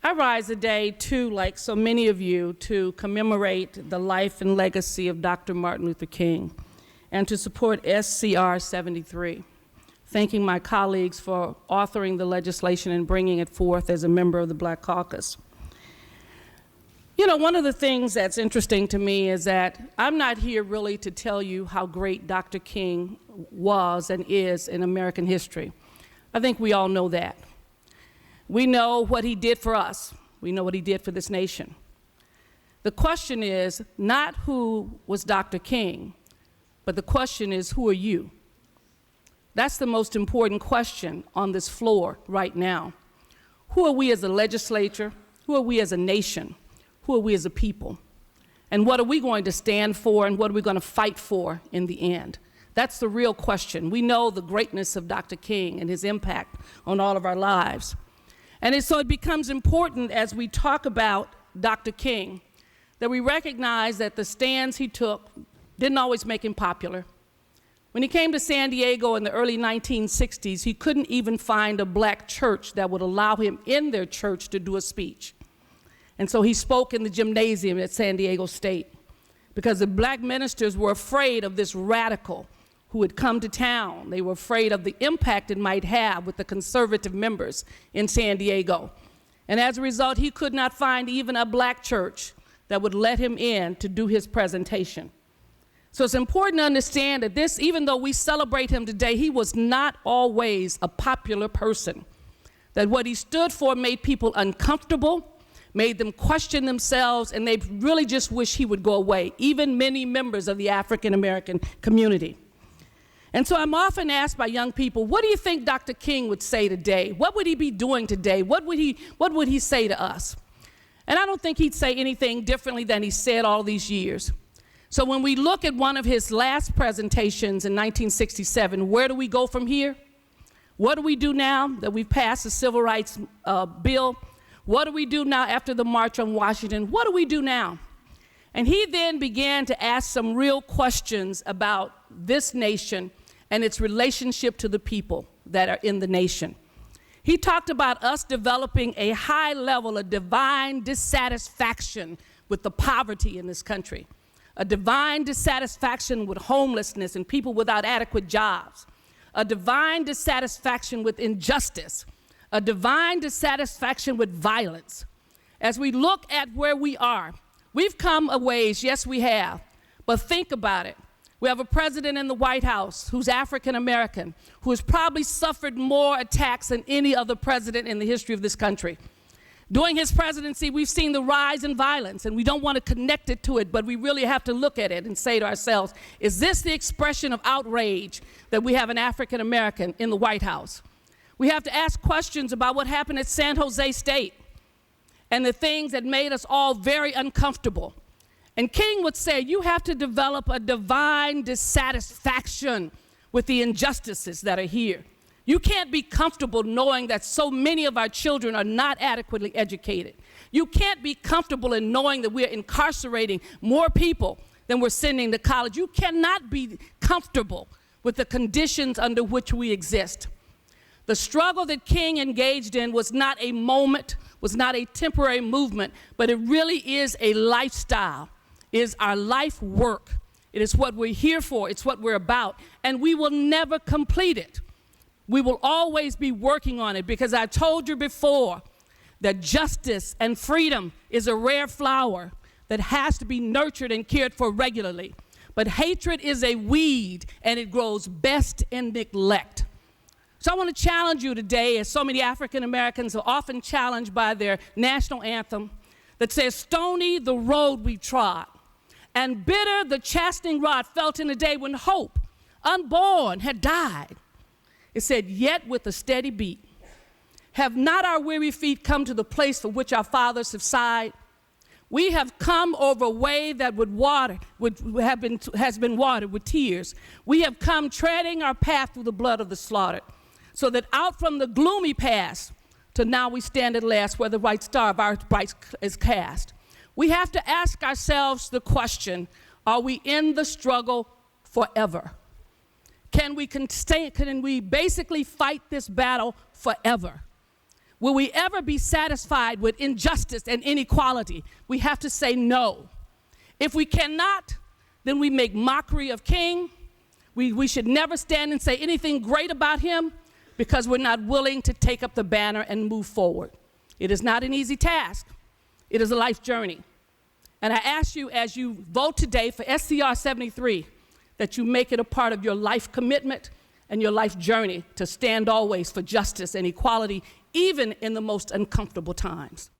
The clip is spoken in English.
I rise today, too, like so many of you, to commemorate the life and legacy of Dr. Martin Luther King and to support SCR 73, thanking my colleagues for authoring the legislation and bringing it forth as a member of the Black Caucus. You know, one of the things that's interesting to me is that I'm not here really to tell you how great Dr. King was and is in American history. I think we all know that. We know what he did for us. We know what he did for this nation. The question is not who was Dr. King, but the question is, who are you? That's the most important question on this floor right now. Who are we as a legislature? Who are we as a nation? Who are we as a people? And what are we going to stand for and what are we going to fight for in the end? That's the real question. We know the greatness of Dr. King and his impact on all of our lives. And so it becomes important as we talk about Dr. King that we recognize that the stands he took didn't always make him popular. When he came to San Diego in the early 1960s, he couldn't even find a black church that would allow him in their church to do a speech. And so he spoke in the gymnasium at San Diego State because the black ministers were afraid of this radical who had come to town. They were afraid of the impact it might have with the conservative members in San Diego. And as a result, he could not find even a black church that would let him in to do his presentation. So it's important to understand that this, even though we celebrate him today, he was not always a popular person. That what he stood for made people uncomfortable, made them question themselves, and they really just wish he would go away, even many members of the African American community. And so I'm often asked by young people, what do you think Dr. King would say today? What would he be doing today? What would he say to us? And I don't think he'd say anything differently than he said all these years. So when we look at one of his last presentations in 1967, where do we go from here? What do we do now that we've passed the Civil Rights Bill? What do we do now after the March on Washington? What do we do now? And he then began to ask some real questions about this nation and its relationship to the people that are in the nation. He talked about us developing a high level of divine dissatisfaction with the poverty in this country, a divine dissatisfaction with homelessness and people without adequate jobs, a divine dissatisfaction with injustice, a divine dissatisfaction with violence. As we look at where we are, we've come a ways, yes we have, but think about it. We have a president in the White House who's African American, who has probably suffered more attacks than any other president in the history of this country. During his presidency, we've seen the rise in violence, and we don't want to connect it to it, but we really have to look at it and say to ourselves, is this the expression of outrage that we have an African American in the White House? We have to ask questions about what happened at San Jose State and the things that made us all very uncomfortable. And King would say, you have to develop a divine dissatisfaction with the injustices that are here. You can't be comfortable knowing that so many of our children are not adequately educated. You can't be comfortable in knowing that we're incarcerating more people than we're sending to college. You cannot be comfortable with the conditions under which we exist. The struggle that King engaged in was not a moment, was not a temporary movement, but it really is a lifestyle. It is our life work. It is what we're here for. It's what we're about. And we will never complete it. We will always be working on it because I told you before that justice and freedom is a rare flower that has to be nurtured and cared for regularly. But hatred is a weed and it grows best in neglect. So I want to challenge you today, as so many African Americans are often challenged by their national anthem that says, stony the road we trod, and bitter the chastening rod felt in a day when hope, unborn, had died. It said, yet with a steady beat, have not our weary feet come to the place for which our fathers have sighed? We have come over a way that has been watered with tears. We have come treading our path through the blood of the slaughtered, so that out from the gloomy past to now we stand at last where the white star of our bright is cast. We have to ask ourselves the question, are we in the struggle forever? Can we basically fight this battle forever? Will we ever be satisfied with injustice and inequality? We have to say no. If we cannot, then we make mockery of King. We should never stand and say anything great about him because we're not willing to take up the banner and move forward. It is not an easy task. It is a life journey. And I ask you, as you vote today for SCR 73, that you make it a part of your life commitment and your life journey to stand always for justice and equality, even in the most uncomfortable times.